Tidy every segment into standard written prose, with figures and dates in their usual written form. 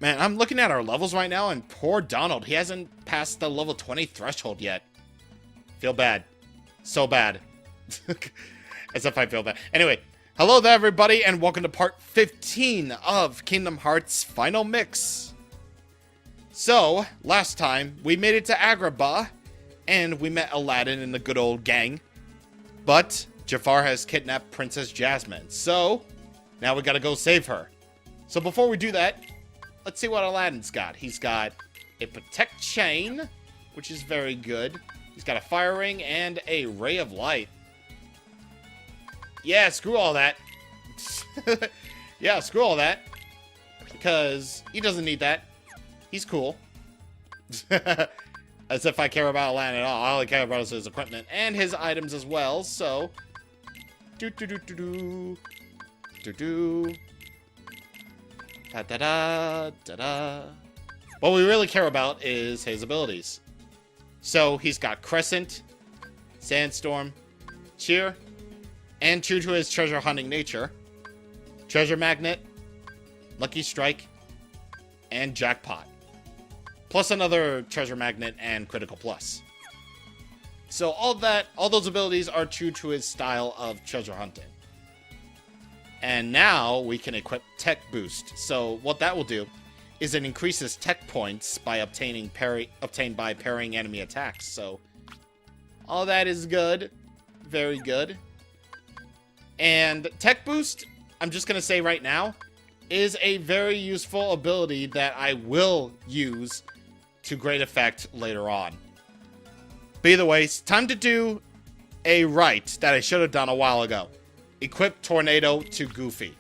Man, I'm looking at our levels right now, and poor Donald, he hasn't passed the level 20 threshold yet. Feel bad. So bad. As if I feel bad. Anyway, hello there, everybody, and welcome to part 15 of Kingdom Hearts Final Mix. So, last time, we made it to Agrabah, and we met Aladdin and the good old gang. But Jafar has kidnapped Princess Jasmine, so now we gotta go save her. So before we do that, let's see what Aladdin's got. He's got a Protect Chain, which is very good. He's got a Fire Ring and a Ray of Light. Yeah, screw all that. Yeah, screw all that. Because he doesn't need that. He's cool. As if I care about Aladdin at all. All I care about is his equipment and his items as well, so... Do-do-do-do-do. Da-da-da, da-da. What we really care about is his abilities. So, he's got Crescent, Sandstorm, Cheer, and true to his treasure hunting nature, Treasure Magnet, Lucky Strike, and Jackpot. Plus another Treasure Magnet and Critical Plus. So all those abilities are true to his style of treasure hunting. And now we can equip Tech Boost. So what that will do is it increases tech points by obtained by parrying enemy attacks. So all that is good. Very good. And Tech Boost, I'm just going to say right now, is a very useful ability that I will use to great effect later on. But either way, it's time to do a right that I should have done a while ago. Equip Tornado to Goofy.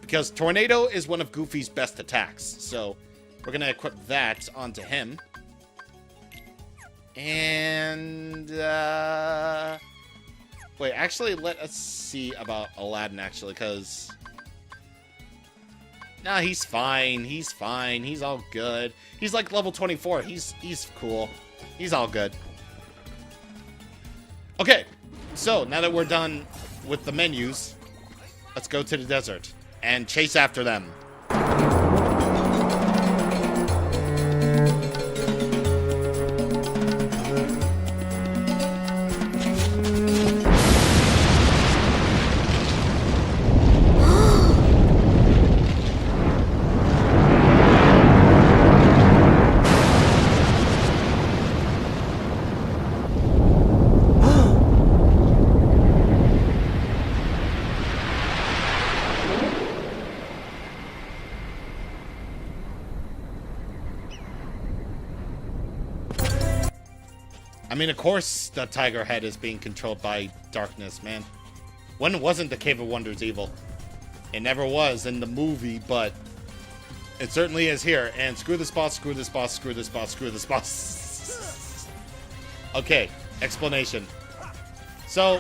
Because Tornado is one of Goofy's best attacks. So we're going to equip that onto him. And... wait, actually, let us see about Aladdin, actually, because... Nah, he's fine. He's fine. He's all good. He's like level 24. He's cool. He's all good. Okay, so now that we're done with the menus, let's go to the desert and chase after them. I mean, of course, the Tiger Head is being controlled by darkness, man. When wasn't the Cave of Wonders evil? It never was in the movie, but it certainly is here. And screw this boss, screw this boss, screw this boss, screw this boss. Okay, explanation. So,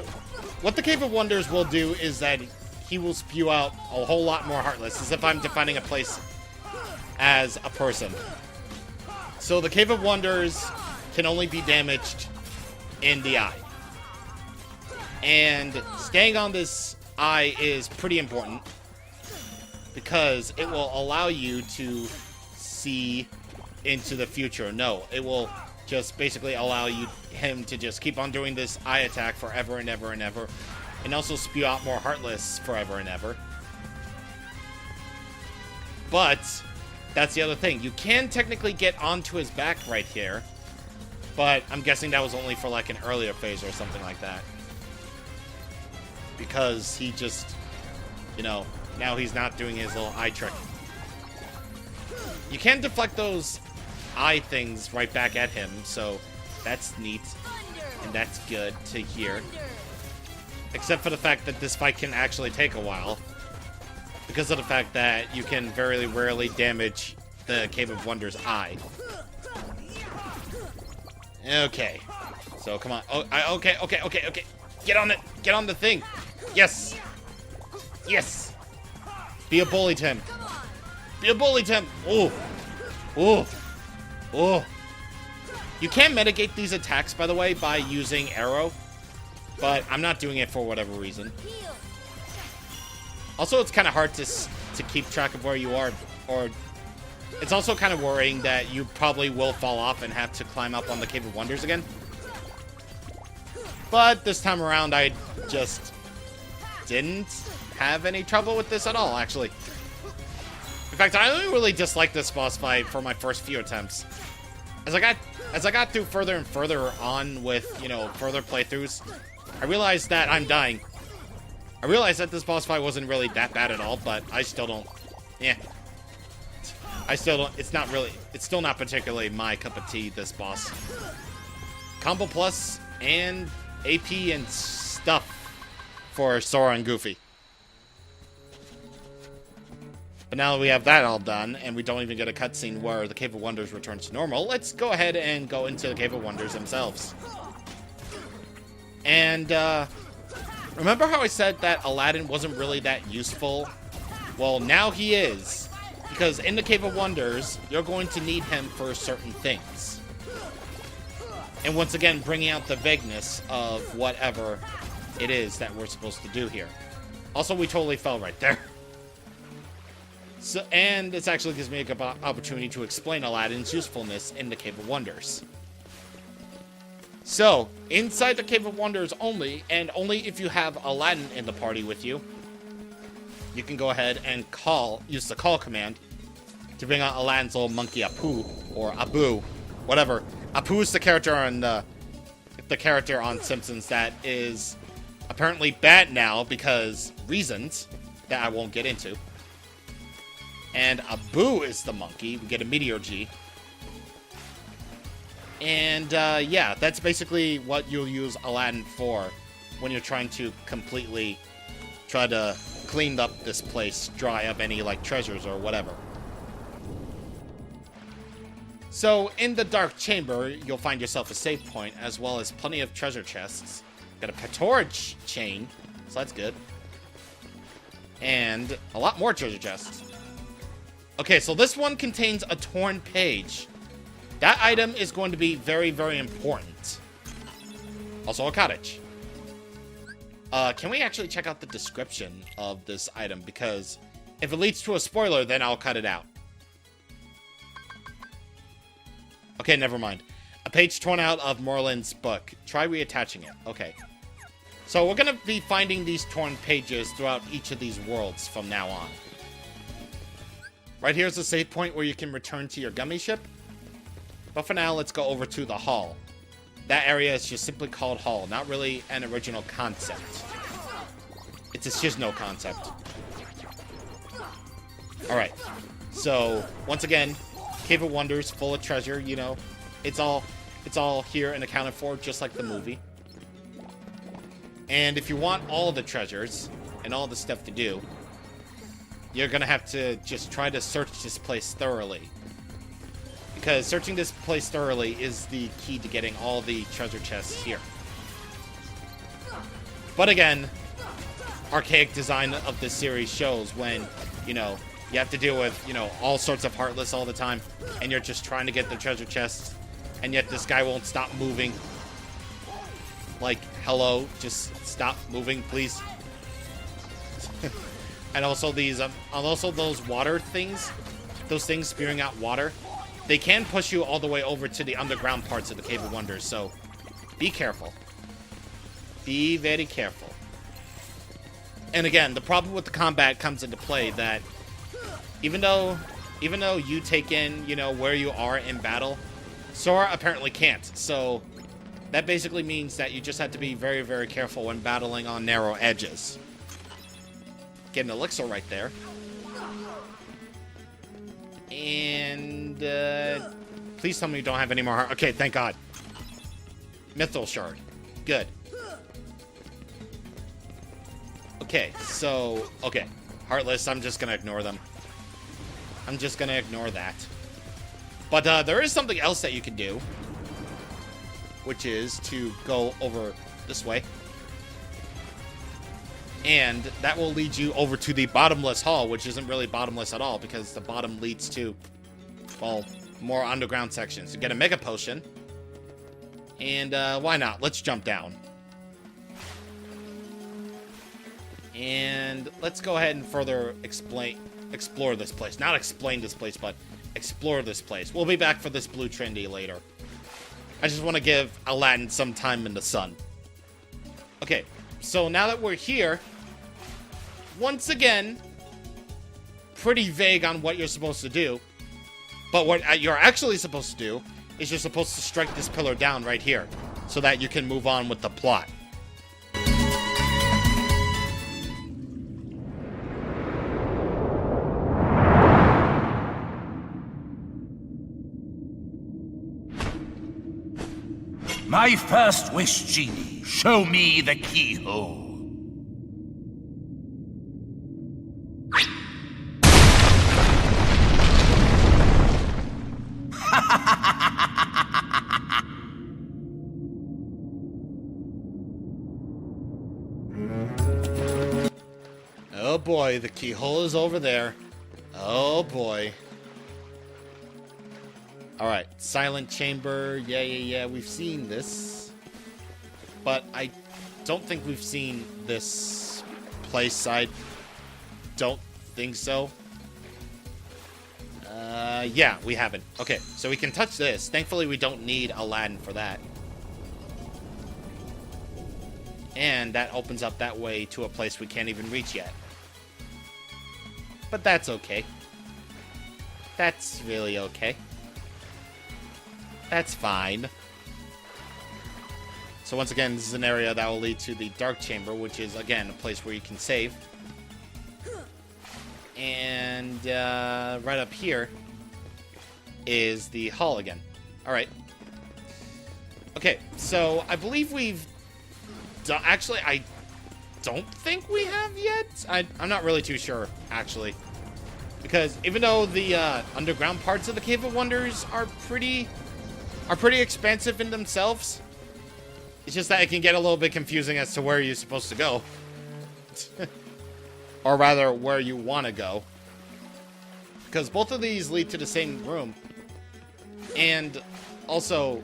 what the Cave of Wonders will do is that he will spew out a whole lot more Heartless, as if I'm defining a place as a person. So, the Cave of Wonders can only be damaged in the eye. And staying on this eye is pretty important because it will allow you to see into the future. No, it will just basically allow him to just keep on doing this eye attack forever and ever and ever, and also spew out more Heartless forever and ever. But that's the other thing. You can technically get onto his back right here, but I'm guessing that was only for like an earlier phase or something like that. Because he just, you know, now he's not doing his little eye trick. You can deflect those eye things right back at him, so that's neat. And that's good to hear. Except for the fact that this fight can actually take a while. Because of the fact that you can very rarely damage the Cave of Wonders eye. Okay, so come on. Oh, okay. Get on it. Get on the thing. Yes. Yes. Be a bully, Tim. Be a bully, Tim. Oh. Oh. Oh. You can mitigate these attacks, by the way, by using Arrow. But I'm not doing it for whatever reason. Also, it's kind of hard to keep track of where you are, or It's also kind of worrying that you probably will fall off and have to climb up on the Cave of Wonders again. But this time around, I just didn't have any trouble with this at all, actually. In fact, I only really disliked this boss fight for my first few attempts. As I got through further and further on with, you know, further playthroughs, I realized that I'm dying. I realized that this boss fight wasn't really that bad at all, but I still don't... Yeah. I still don't... It's not really... It's still not particularly my cup of tea, this boss. Combo plus and AP and stuff for Sora and Goofy. But now that we have that all done, and we don't even get a cutscene where the Cave of Wonders returns to normal, let's go ahead and go into the Cave of Wonders themselves. And, remember how I said that Aladdin wasn't really that useful? Well, now he is. Because in the Cave of Wonders, you're going to need him for certain things. And once again, bringing out the vagueness of whatever it is that we're supposed to do here. Also, we totally fell right there. So, and this actually gives me a good opportunity to explain Aladdin's usefulness in the Cave of Wonders. So, inside the Cave of Wonders only, and only if you have Aladdin in the party with you, you can go ahead and use the call command to bring out Aladdin's little monkey Apu, or Abu, whatever. Apu is the character on Simpsons that is apparently bad now because reasons that I won't get into. And Abu is the monkey. We get a Meteor G. And, yeah, that's basically what you'll use Aladdin for when you're trying to completely try to clean up this place, dry up any, like, treasures or whatever. So, in the Dark Chamber, you'll find yourself a save point, as well as plenty of treasure chests. Got a Patora chain, so that's good. And a lot more treasure chests. Okay, so this one contains a torn page. That item is going to be very, very important. Also a cottage. Can we actually check out the description of this item? Because if it leads to a spoiler, then I'll cut it out. Okay, never mind. A page torn out of Merlin's book. Try reattaching it. Okay. So we're going to be finding these torn pages throughout each of these worlds from now on. Right here's the save point where you can return to your gummy ship. But for now, let's go over to the hall. That area is just simply called hall, not really an original concept. It's a Shizno concept. Alright, so once again, Cave of Wonders, full of treasure, you know. It's all here and accounted for, just like the movie. And if you want all the treasures and all the stuff to do, you're gonna have to just try to search this place thoroughly. Because searching this place thoroughly is the key to getting all the treasure chests here. But again, archaic design of this series shows when, you know, you have to deal with, you know, all sorts of Heartless all the time, and you're just trying to get the treasure chests, and yet this guy won't stop moving. Like, hello, just stop moving, please. And also those water things, those things spewing out water, they can push you all the way over to the underground parts of the Cave of Wonders, so be careful. Be very careful. And again, the problem with the combat comes into play that even though you take in, you know, where you are in battle, Sora apparently can't. So that basically means that you just have to be very, very careful when battling on narrow edges. Get an elixir right there. And, please tell me you don't have any more heart. Okay, thank God. Mythal Shard. Good. Okay, so, okay. Heartless, I'm just gonna ignore them. I'm just gonna ignore that. But, there is something else that you can do, which is to go over this way. And that will lead you over to the bottomless hall, which isn't really bottomless at all, because the bottom leads to, well, more underground sections. You get a Mega Potion. And, why not? Let's jump down. And let's go ahead and further explore this place. Not explain this place, but explore this place. We'll be back for this blue trendy later. I just want to give Aladdin some time in the sun. Okay, so now that we're here, once again, pretty vague on what you're supposed to do. But what you're actually supposed to do is you're supposed to strike this pillar down right here so that you can move on with the plot. My first wish, genie. Show me the keyhole. Oh boy, the keyhole is over there. Oh boy. Alright, silent chamber. Yeah, we've seen this. But I don't think we've seen this place. I don't think so. Yeah, we haven't. Okay, so we can touch this. Thankfully, we don't need Aladdin for that. And that opens up that way to a place we can't even reach yet. But that's okay. That's really okay. That's fine. So once again, this is an area that will lead to the Dark Chamber, which is, again, a place where you can save. And right up here is the hall again. Alright. Okay, so I believe we've done... Actually, I don't think we have yet. I'm not really too sure, actually. Because even though the underground parts of the Cave of Wonders are pretty expansive in themselves, it's just that it can get a little bit confusing as to where you're supposed to go. Or rather, where you want to go. Because both of these lead to the same room. And also,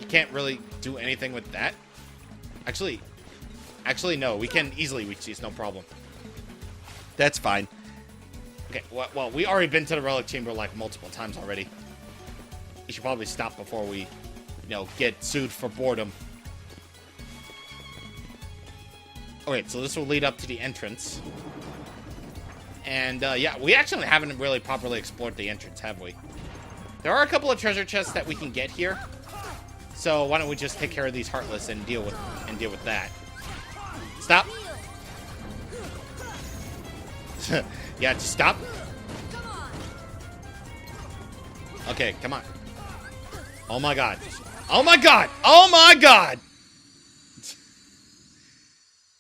you can't really do anything with that. Actually, no. We can easily reach these, no problem. That's fine. Okay, well, we already been to the Relic Chamber, like, multiple times already. We should probably stop before we, get sued for boredom. Okay, so this will lead up to the entrance. And, yeah, we actually haven't really properly explored the entrance, have we? There are a couple of treasure chests that we can get here. So why don't we just take care of these Heartless and deal with that. Stop. Yeah, just stop. Okay, come on. Oh my god. Oh my god! Oh my god!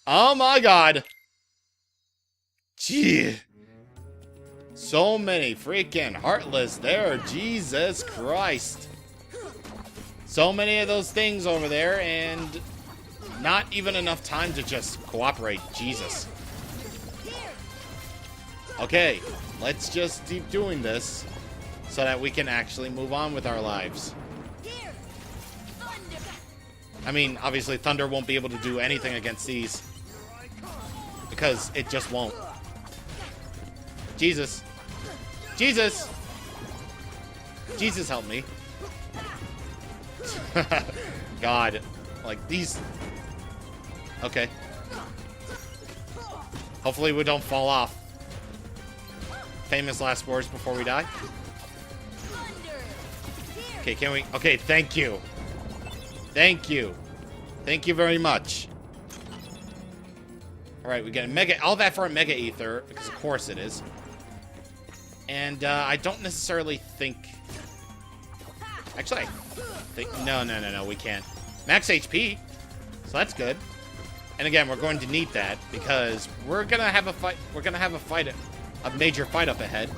Oh my god! Gee. So many freaking Heartless there. Jesus Christ. So many of those things over there, and not even enough time to just cooperate. Jesus. Okay, let's just keep doing this so that we can actually move on with our lives. I mean, obviously Thunder won't be able to do anything against these because it just won't. Jesus. Jesus! Jesus help me. God. Like, these... Okay. Hopefully we don't fall off. Famous last words before we die. Okay, can we... Okay, thank you. Thank you. Thank you very much. Alright, we get a Mega... All that for a Mega Ether, because of course it is. And, I don't necessarily think... Actually, I think... No, we can't. Max HP. So that's good. And again, we're going to need that, because we're gonna have a fight... We're gonna have a major fight up ahead.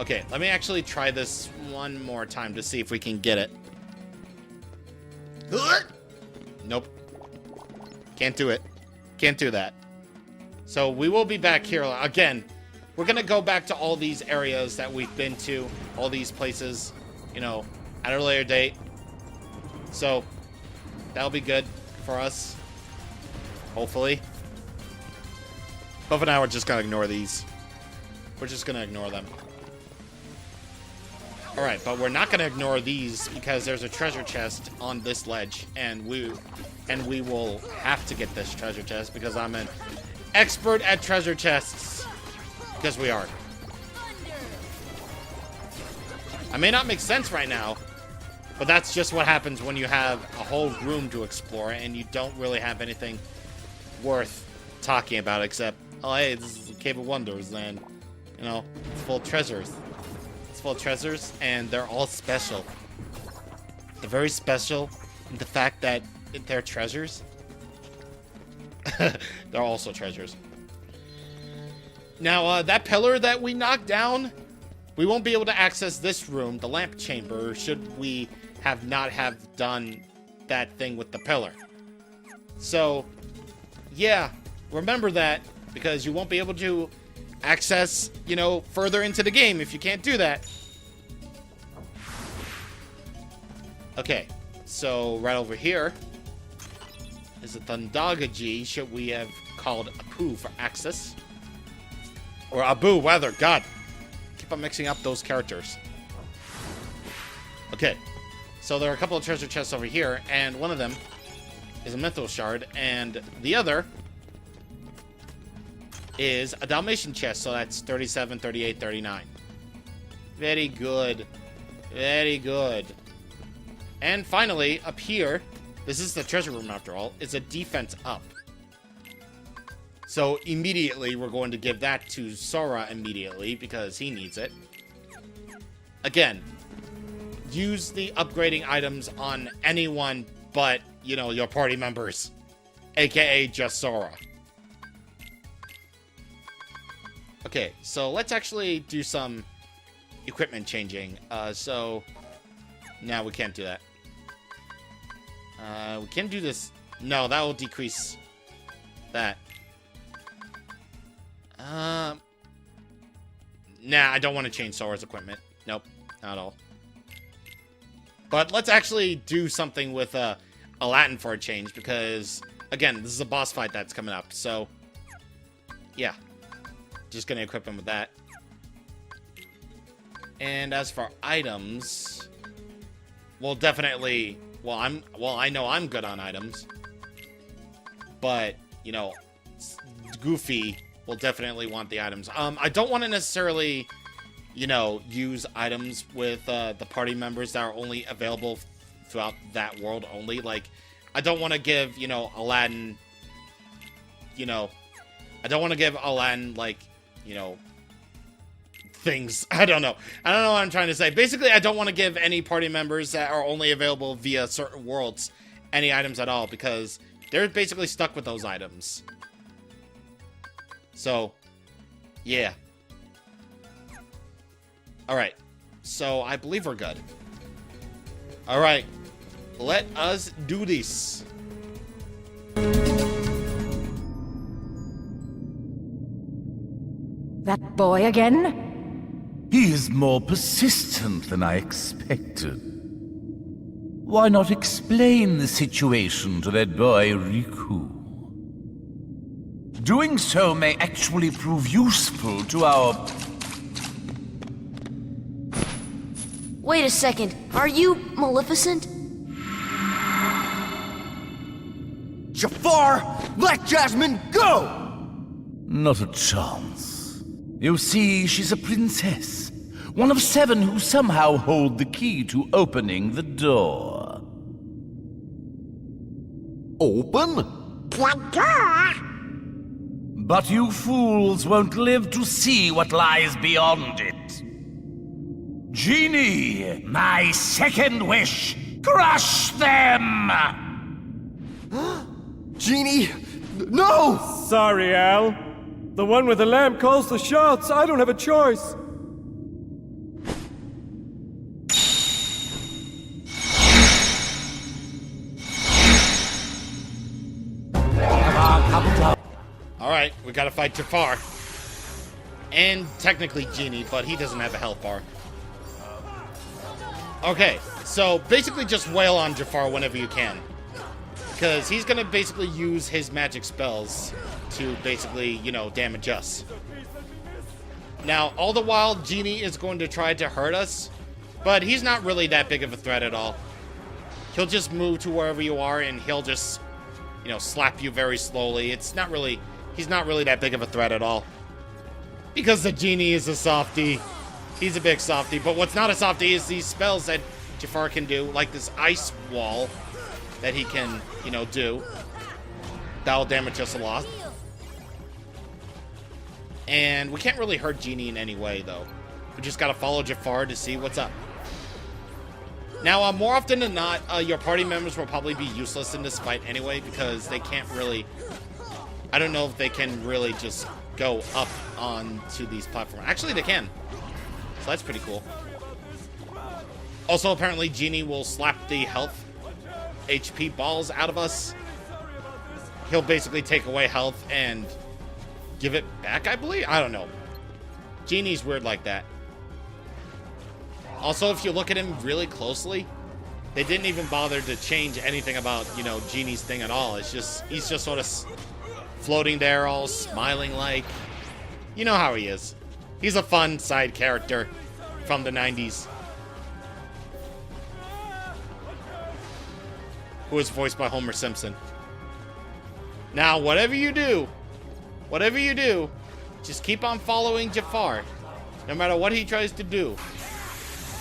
Okay, let me actually try this one more time to see if we can get it. Nope. Can't do it. Can't do that. So we will be back here. Again, we're going to go back to all these areas that we've been to. All these places, at a later date. So that'll be good for us. Hopefully. But for now, we're just going to ignore these. We're just going to ignore them. Alright, but we're not going to ignore these because there's a treasure chest on this ledge, and we will have to get this treasure chest because I'm an expert at treasure chests. Because we are. I may not make sense right now, but that's just what happens when you have a whole room to explore and you don't really have anything worth talking about except, oh hey, this is the Cave of Wonders, and, you know, it's full of treasures. It's full of treasures, and they're all special. They're very special in the fact that they're treasures. They're also treasures. Now, that pillar that we knocked down, we won't be able to access this room, the lamp chamber, should we not have done that thing with the pillar. So, yeah, remember that, because you won't be able to access, you know, further into the game if you can't do that. Okay, so right over here is a Thundagaji, should we have called Apu for access. Or Abu, rather, God. Keep on mixing up those characters. Okay, so there are a couple of treasure chests over here, and one of them is a Mythos Shard, and the other is a Dalmatian chest, so that's 37, 38, 39. Very good. Very good. And finally, up here, this is the treasure room after all, is a defense up. So immediately, we're going to give that to Sora immediately, because he needs it. Again, use the upgrading items on anyone but, you know, your party members. AKA just Sora. Okay, so let's actually do some equipment changing. So, now we can't do that. We can do this. No, that will decrease that. Nah, I don't want to change Sora's equipment. Nope, not at all. But let's actually do something with Aladdin for a change, because, again, this is a boss fight that's coming up, so, yeah. Just gonna equip him with that. And as for items, well, definitely, I know I'm good on items, but, you know, Goofy will definitely want the items. I don't want to necessarily, you know, use items with the party members that are only available throughout that world only. Like, I don't want to give, you know, Aladdin, you know, I don't want to give Aladdin, like, you know, things. I don't know what I'm trying to say. Basically, I don't want to give any party members that are only available via certain worlds any items at all, because they're basically stuck with those items. So, yeah. Alright. So, I believe we're good. Alright. Let us do this. That boy again? He is more persistent than I expected. Why not explain the situation to that boy, Riku? Doing so may actually prove useful to our... Wait a second, are you Maleficent? Jafar, let Jasmine go! Not a chance. You see, she's a princess. One of 7 who somehow hold the key to opening the door. Open? What door? But you fools won't live to see what lies beyond it. Genie, my second wish, crush them! Genie, no! Sorry, Al. The one with the lamp calls the shots. I don't have a choice. Alright, we gotta fight Jafar. And technically Genie, but he doesn't have a health bar. Okay, so basically just wail on Jafar whenever you can. Because he's gonna basically use his magic spells to basically, you know, damage us. Now, all the while, Genie is going to try to hurt us. But he's not really that big of a threat at all. He'll just move to wherever you are, and he'll just, you know, slap you very slowly. He's not really that big of a threat at all. Because the genie is a softie. He's a big softie. But what's not a softie is these spells that Jafar can do, like this ice wall that he can, you know, do. That'll damage us a lot. And we can't really hurt Genie in any way, though. We just gotta follow Jafar to see what's up. Now, more often than not, your party members will probably be useless in this fight anyway, because they can't really... I don't know if they can really just go up onto these platforms. Actually, they can. So that's pretty cool. Also, apparently, Genie will slap the health HP balls out of us. He'll basically take away health and give it back, I believe? I don't know. Genie's weird like that. Also, if you look at him really closely, they didn't even bother to change anything about, you know, Genie's thing at all. It's just, he's just sort of floating there, all smiling like. You know how he is. He's a fun side character from the 90s. Who was voiced by Homer Simpson. Now, whatever you do, just keep on following Jafar, no matter what he tries to do.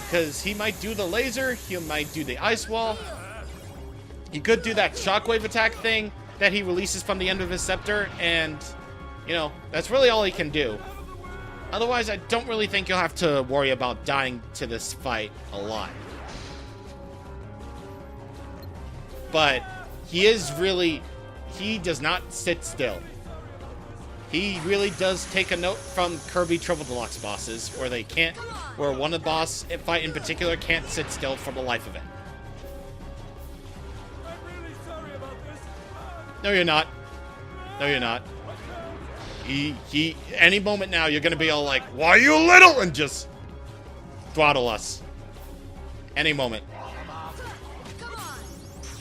Because he might do the laser, he might do the ice wall. He could do that shockwave attack thing that he releases from the end of his scepter, and, you know, that's really all he can do. Otherwise, I don't really think you'll have to worry about dying to this fight a lot. But he does not sit still. He really does take a note from Kirby Triple Deluxe bosses, where one of the boss fight in particular can't sit still for the life of it. No, you're not. No, you're not. Any moment now, you're gonna be all like, "Why are you little?" and just throttle us. Any moment.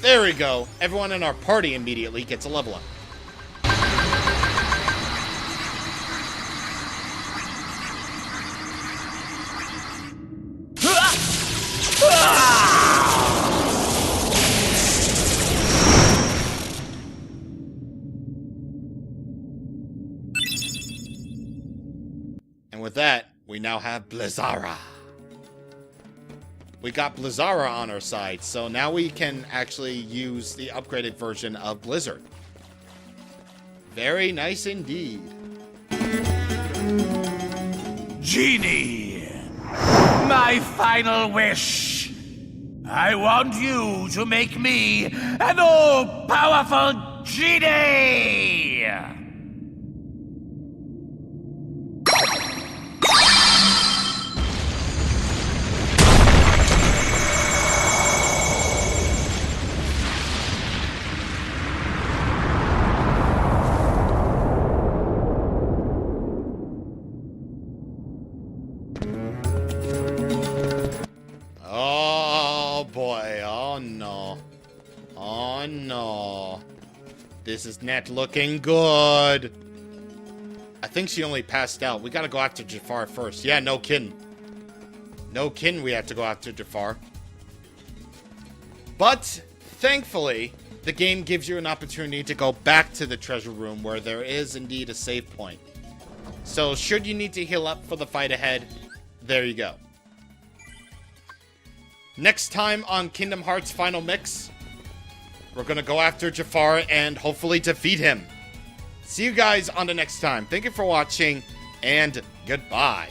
There we go. Everyone in our party immediately gets a level up. And with that, we now have Blizzara. We got Blizzara on our side, so now we can actually use the upgraded version of Blizzard. Very nice indeed. Genie, my final wish. I want you to make me an all-powerful genie! Oh boy, oh no. Oh no. This is not looking good. I think she only passed out. We gotta go after Jafar first. Yeah, no kidding. No kidding, we have to go after Jafar. But, thankfully, the game gives you an opportunity to go back to the treasure room where there is indeed a save point. So, should you need to heal up for the fight ahead, there you go. Next time on Kingdom Hearts Final Mix, we're gonna go after Jafar and hopefully defeat him. See you guys on the next time. Thank you for watching, and goodbye.